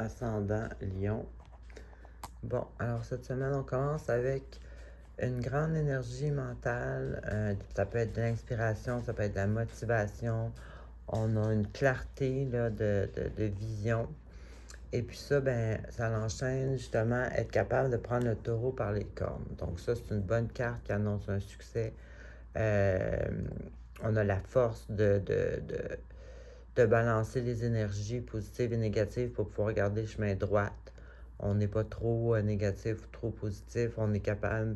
ascendant Lion. Bon, alors cette semaine, on commence avec une grande énergie mentale. Ça peut être de l'inspiration, ça peut être de la motivation. On a une clarté là, de vision. Et puis ça, ben, ça l'enchaîne justement être capable de prendre le taureau par les cornes. Donc ça, c'est une bonne carte qui annonce un succès. On a la force de balancer les énergies positives et négatives pour pouvoir garder le chemin droit. On n'est pas trop négatif ou trop positif. On est capable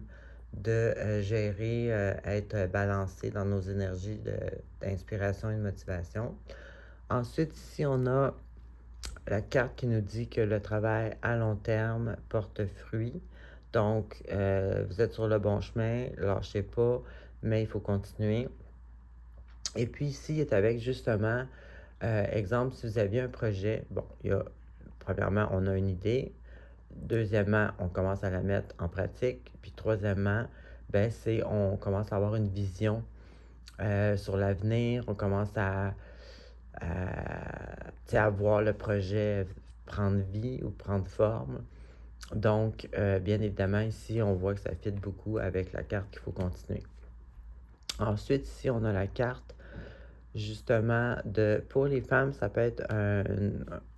de gérer, être balancé dans nos énergies d'inspiration et de motivation. Ensuite, ici, on a la carte qui nous dit que le travail à long terme porte fruit. Donc, vous êtes sur le bon chemin, lâchez pas, mais il faut continuer. Et puis ici, il est avec justement, exemple, si vous aviez un projet, bon, premièrement, on a une idée. Deuxièmement, on commence à la mettre en pratique. Puis troisièmement, ben, on commence à avoir une vision sur l'avenir. On commence à voir le projet prendre vie ou prendre forme. Donc, bien évidemment, ici, on voit que ça fit beaucoup avec la carte qu'il faut continuer. Ensuite, ici, on a la carte, justement, pour les femmes, ça peut être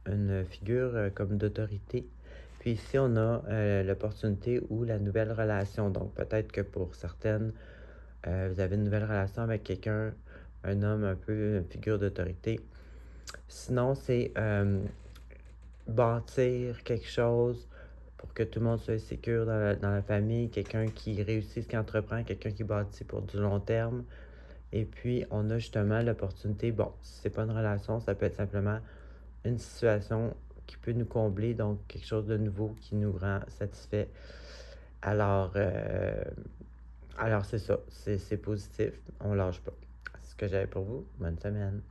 une figure comme d'autorité. Puis ici, on a l'opportunité ou la nouvelle relation. Donc, peut-être que pour certaines, vous avez une nouvelle relation avec quelqu'un, un homme un peu une figure d'autorité. Sinon, c'est bâtir quelque chose pour que tout le monde soit sécure dans la famille, quelqu'un qui réussit, qui entreprend, quelqu'un qui bâtit pour du long terme. Et puis, on a justement l'opportunité, bon, si c'est pas une relation, ça peut être simplement une situation qui peut nous combler, donc quelque chose de nouveau qui nous rend satisfait. Alors, alors c'est ça, c'est positif, on lâche pas. C'est ce que j'avais pour vous. Bonne semaine.